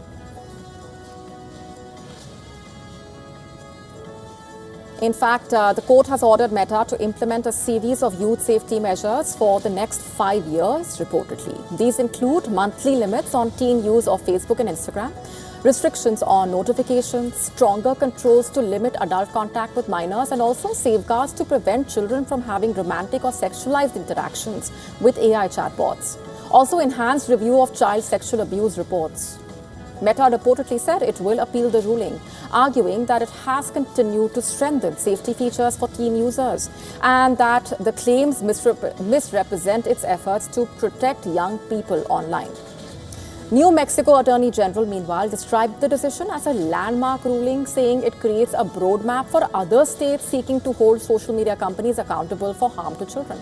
In fact, the court has ordered Meta to implement a series of youth safety measures for the next 5 years, reportedly. These include monthly limits on teen use of Facebook and Instagram, restrictions on notifications, stronger controls to limit adult contact with minors, and also safeguards to prevent children from having romantic or sexualized interactions with AI chatbots. Also, enhanced review of child sexual abuse reports. Meta reportedly said it will appeal the ruling, arguing that it has continued to strengthen safety features for teen users and that the claims misrepresent its efforts to protect young people online. New Mexico Attorney General, meanwhile, described the decision as a landmark ruling, saying it creates a roadmap for other states seeking to hold social media companies accountable for harm to children.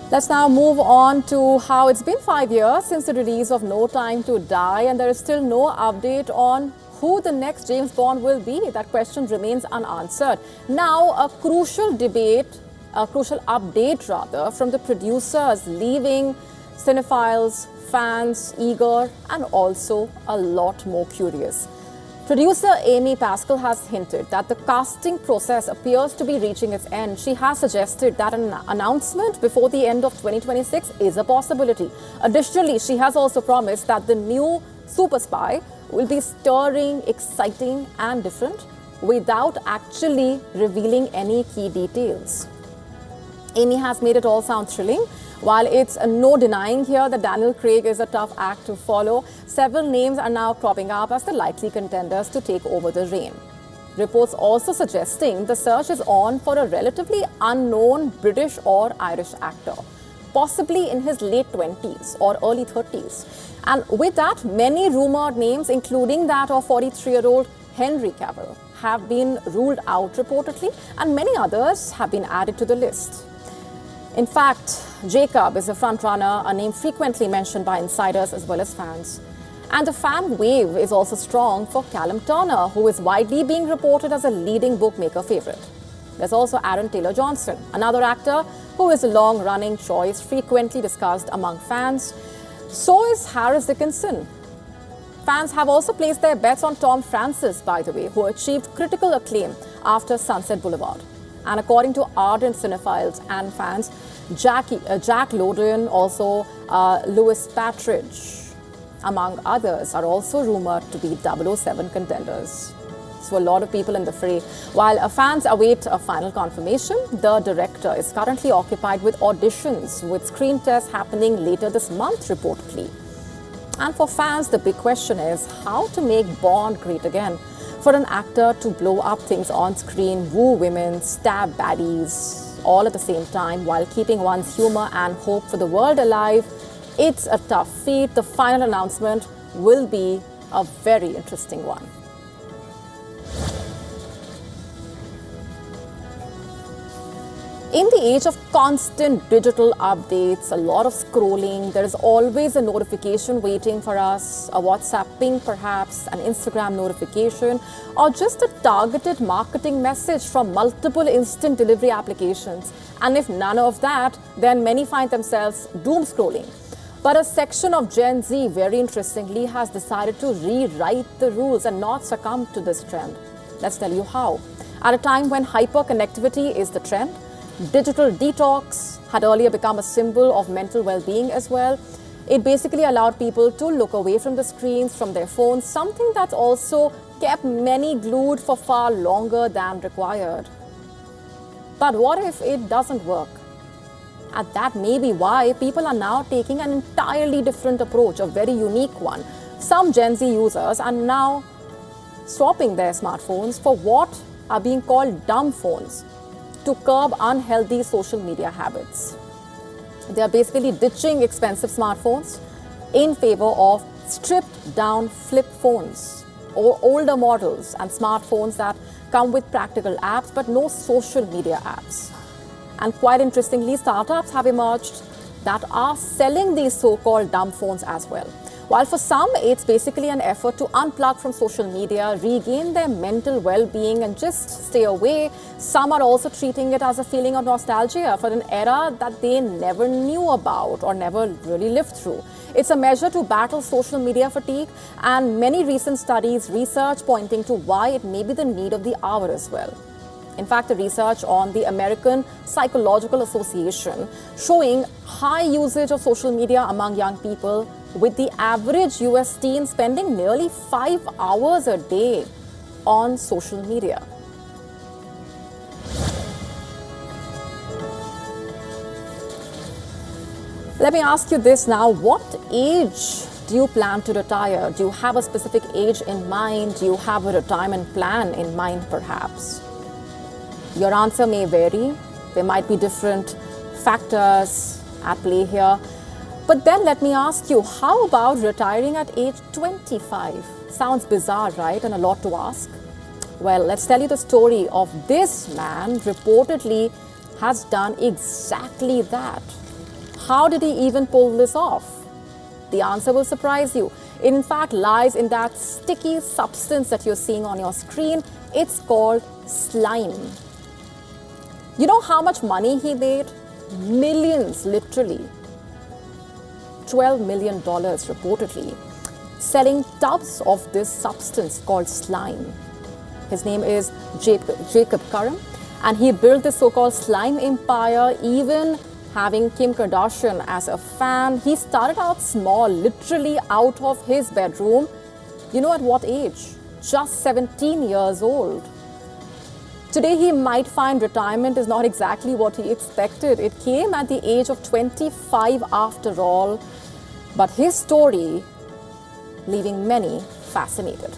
Let's now move on to how it's been 5 years since the release of No Time to Die, and there is still no update on who the next James Bond will be. That question remains unanswered. Now, a crucial update from the producers, leaving cinephiles, fans eager and also a lot more curious. Producer Amy Pascal has hinted that the casting process appears to be reaching its end. She has suggested that an announcement before the end of 2026 is a possibility. Additionally, she has also promised that the new super spy will be stirring, exciting and different without actually revealing any key details. Amy has made it all sound thrilling. While it's no denying here that Daniel Craig is a tough act to follow, several names are now cropping up as the likely contenders to take over the reign. Reports also suggesting the search is on for a relatively unknown British or Irish actor, possibly in his late 20s or early 30s. And with that, many rumored names, including that of 43-year-old Henry Cavill, have been ruled out reportedly, and many others have been added to the list. In fact, Jacob is a frontrunner, a name frequently mentioned by insiders as well as fans. And the fan wave is also strong for Callum Turner, who is widely being reported as a leading bookmaker favourite. There's also Aaron Taylor-Johnson, another actor who is a long-running choice, frequently discussed among fans. So is Harris Dickinson. Fans have also placed their bets on Tom Francis, by the way, who achieved critical acclaim after Sunset Boulevard. And according to ardent cinephiles and fans, Jack Lowden, also Louis Patridge, among others, are also rumoured to be 007 contenders. So a lot of people in the fray. While fans await a final confirmation, the director is currently occupied with auditions, with screen tests happening later this month, reportedly. And for fans, the big question is how to make Bond great again. For an actor to blow up things on screen, woo women, stab baddies, all at the same time while keeping one's humour and hope for the world alive, it's a tough feat. The final announcement will be a very interesting one. In the age of constant digital updates, a lot of scrolling, there is always a notification waiting for us, a WhatsApp ping perhaps, an Instagram notification, or just a targeted marketing message from multiple instant delivery applications. And if none of that, then many find themselves doom scrolling. But a section of Gen Z, very interestingly, has decided to rewrite the rules and not succumb to this trend. Let's tell you how. At a time when hyperconnectivity is the trend, digital detox had earlier become a symbol of mental well-being as well. It basically allowed people to look away from the screens, from their phones, something that also kept many glued for far longer than required. But what if it doesn't work? And that may be why people are now taking an entirely different approach, a very unique one. Some Gen Z users are now swapping their smartphones for what are being called dumb phones to curb unhealthy social media habits. They are basically ditching expensive smartphones in favor of stripped down flip phones or older models and smartphones that come with practical apps but no social media apps. And quite interestingly, startups have emerged that are selling these so-called dumb phones as well. While for some, it's basically an effort to unplug from social media, regain their mental well-being and just stay away, some are also treating it as a feeling of nostalgia for an era that they never knew about or never really lived through. It's a measure to battle social media fatigue, and many recent studies, research pointing to why it may be the need of the hour as well. In fact, the research on the American Psychological Association showing high usage of social media among young people, with the average US teen spending nearly 5 hours a day on social media. Let me ask you this now, what age do you plan to retire? Do you have a specific age in mind? Do you have a retirement plan in mind perhaps? Your answer may vary. There might be different factors at play here. But then let me ask you, how about retiring at age 25? Sounds bizarre, right? And a lot to ask. Well, let's tell you the story of this man reportedly has done exactly that. How did he even pull this off? The answer will surprise you. It in fact lies in that sticky substance that you're seeing on your screen. It's called slime. You know how much money he made? Millions, literally. $12 million reportedly, selling tubs of this substance called slime. His name is Jacob Karam, and he built this so-called slime empire, even having Kim Kardashian as a fan. He started out small, literally out of his bedroom. You know at what age? Just 17 years old. Today, he might find retirement is not exactly what he expected. It came at the age of 25 after all, but his story leaving many fascinated.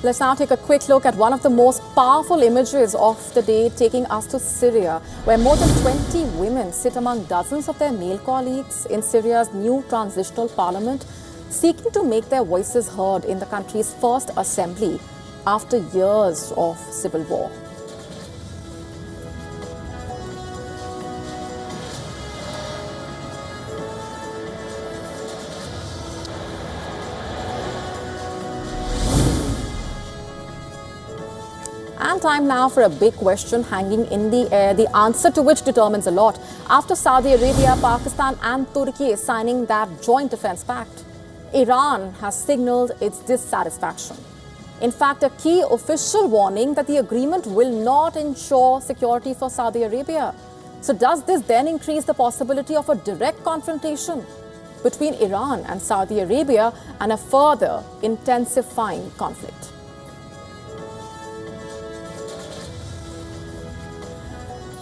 Let's now take a quick look at one of the most powerful images of the day, taking us to Syria, where more than 20 women sit among dozens of their male colleagues in Syria's new transitional parliament, seeking to make their voices heard in the country's first assembly after years of civil war. And time now for a big question hanging in the air, the answer to which determines a lot. After Saudi Arabia, Pakistan and Turkey signing that joint defense pact, Iran has signaled its dissatisfaction. In fact, a key official warning that the agreement will not ensure security for Saudi Arabia. So does this then increase the possibility of a direct confrontation between Iran and Saudi Arabia and a further intensifying conflict?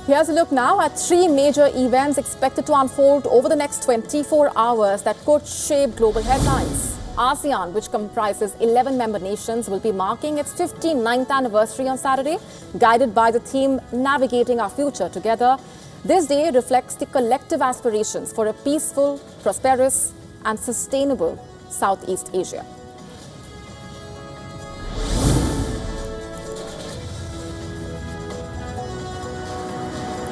Here's a look now at three major events expected to unfold over the next 24 hours that could shape global headlines. ASEAN, which comprises 11 member nations, will be marking its 59th anniversary on Saturday, guided by the theme Navigating Our Future Together. This day reflects the collective aspirations for a peaceful, prosperous, and sustainable Southeast Asia.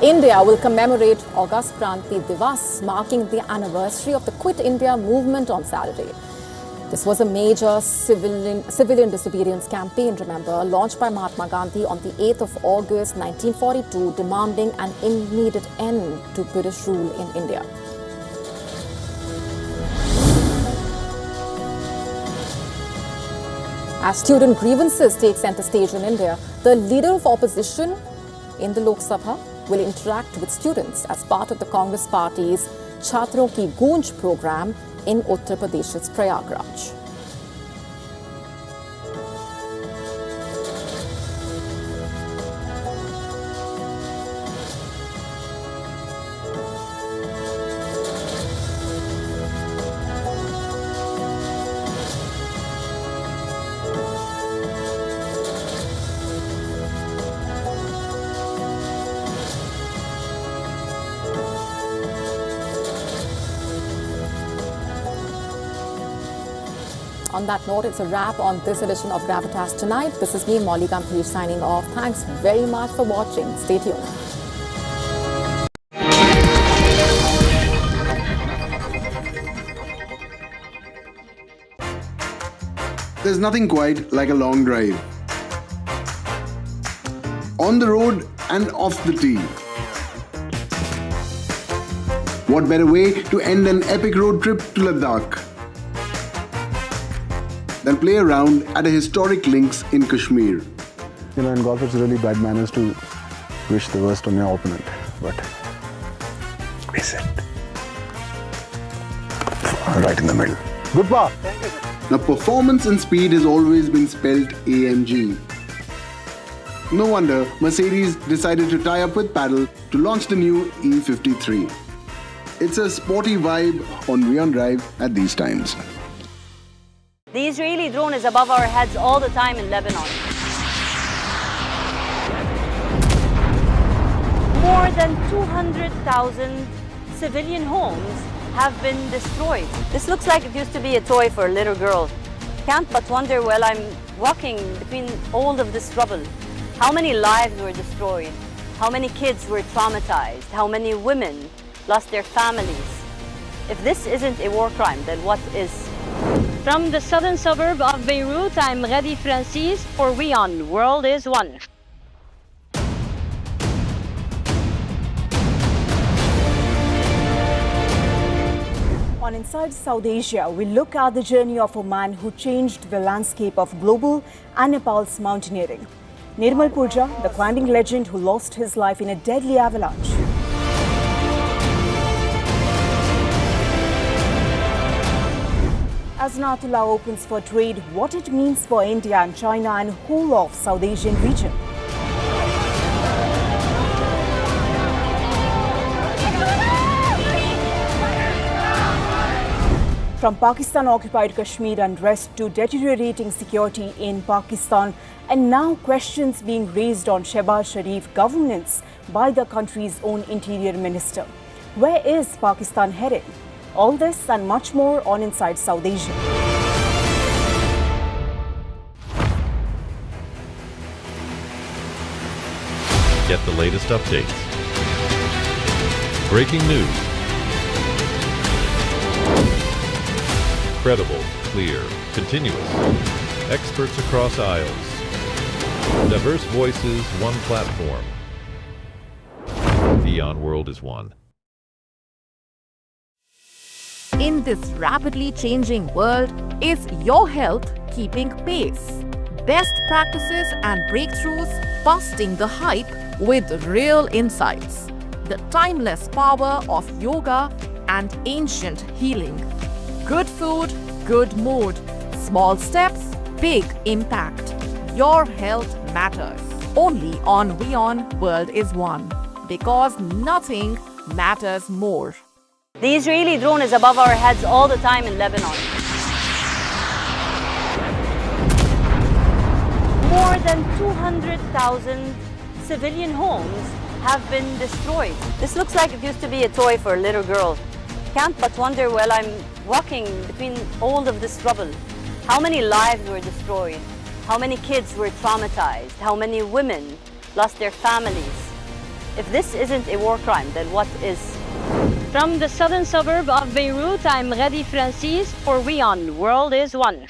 India will commemorate August Kranti Divas, marking the anniversary of the Quit India movement on Saturday. This was a major civilian disobedience campaign, remember, launched by Mahatma Gandhi on the 8th of August 1942, demanding an immediate end to British rule in India. As student grievances take center stage in India, the leader of opposition in the Lok Sabha will interact with students as part of the Congress Party's Chhatron Ki Goonj program in Uttar Pradesh's Prayagraj. On that note, it's a wrap on this edition of GRAVITAS Tonight. This is me, Molly Gambhir, signing off. Thanks very much for watching. Stay tuned. There's nothing quite like a long drive. On the road and off the tee. What better way to end an epic road trip to Ladakh than play around at a historic links in Kashmir. You know, in golf it's really bad manners to wish the worst on your opponent, but we sit right in the middle. Good ball. Now, performance and speed has always been spelt AMG. No wonder Mercedes decided to tie up with Paddle to launch the new E53. It's a sporty vibe on WION Drive at these times. The Israeli drone is above our heads all the time in Lebanon. More than 200,000 civilian homes have been destroyed. This looks like it used to be a toy for a little girl. Can't but wonder while I'm walking between all of this rubble, how many lives were destroyed, how many kids were traumatized, how many women lost their families. If this isn't a war crime, then what is? From the southern suburb of Beirut, I'm Ghadi Francis for WION The World is One. On Inside South Asia, we look at the journey of a man who changed the landscape of global and Nepal's mountaineering. Nirmal Purja, the climbing legend who lost his life in a deadly avalanche. As Natullah opens for trade, what it means for India and China and whole of South Asian region. From Pakistan-occupied Kashmir unrest to deteriorating security in Pakistan, and now questions being raised on Shehbaz Sharif governance by the country's own interior minister. Where is Pakistan heading? All this and much more on Inside South Asia. Get the latest updates. Breaking news. Credible, clear, continuous. Experts across aisles. Diverse voices, one platform. WION World is One. In this rapidly changing world, is your health keeping pace? Best practices and breakthroughs busting the hype with real insights. The timeless power of yoga and ancient healing. Good food, good mood. Small steps, big impact. Your health matters. Only on WION World is One. Because nothing matters more. The Israeli drone is above our heads all the time in Lebanon. More than 200,000 civilian homes have been destroyed. This looks like it used to be a toy for a little girl. Can't but wonder while I'm walking between all of this rubble, how many lives were destroyed, how many kids were traumatized, how many women lost their families. If this isn't a war crime, then what is? From the southern suburb of Beirut, I'm Ghadi Francis for WION The World is One.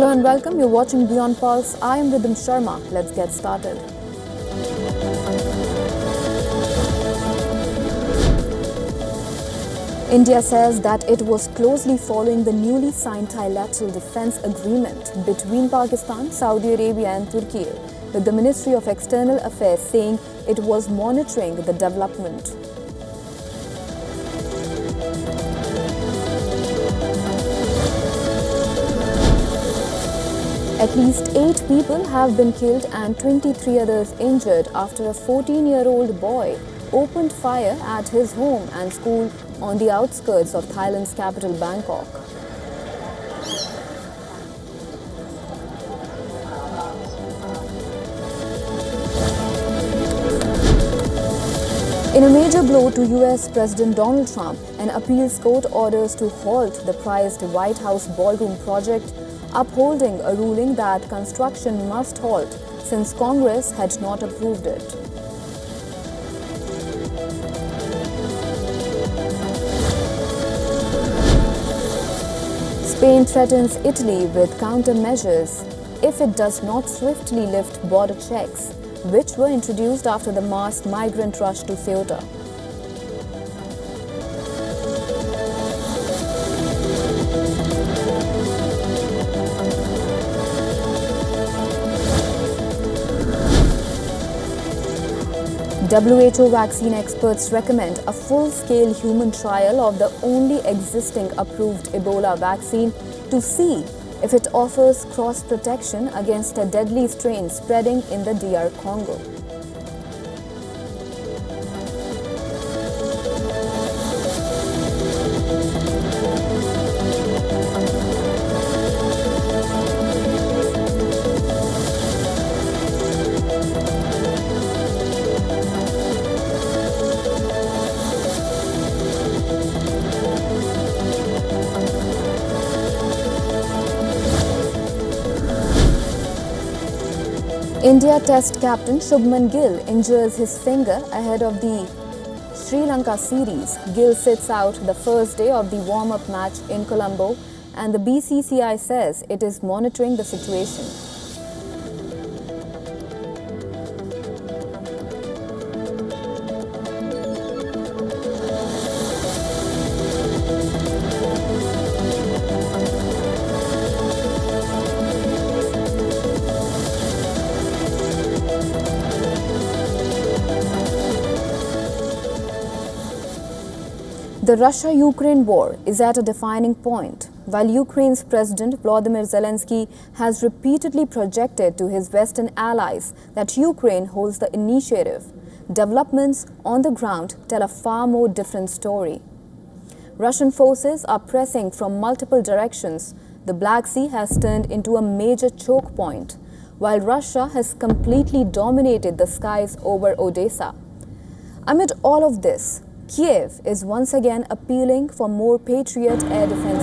Hello and welcome. You're watching Beyond Pulse. I am Rhythm Sharma. Let's get started. India says that it was closely following the newly signed trilateral defence agreement between Pakistan, Saudi Arabia and Turkiye, with the Ministry of External Affairs saying it was monitoring the development. At least 8 people have been killed and 23 others injured after a 14-year-old boy opened fire at his home and school on the outskirts of Thailand's capital, Bangkok. In a major blow to US President Donald Trump, an appeals court orders to halt the prized White House ballroom project, upholding a ruling that construction must halt since Congress had not approved it. Spain threatens Italy with countermeasures if it does not swiftly lift border checks, which were introduced after the mass migrant rush to Ceuta. WHO vaccine experts recommend a full-scale human trial of the only existing approved Ebola vaccine to see if it offers cross-protection against a deadly strain spreading in the DR Congo. India Test captain Shubman Gill injures his finger ahead of the Sri Lanka series. Gill sits out the first day of the warm-up match in Colombo, and the BCCI says it is monitoring the situation. The Russia-Ukraine war is at a defining point. While Ukraine's President Volodymyr Zelensky has repeatedly projected to his Western allies that Ukraine holds the initiative, developments on the ground tell a far more different story. Russian forces are pressing from multiple directions. The Black Sea has turned into a major choke point, while Russia has completely dominated the skies over Odessa. Amid all of this, Kiev is once again appealing for more Patriot air defense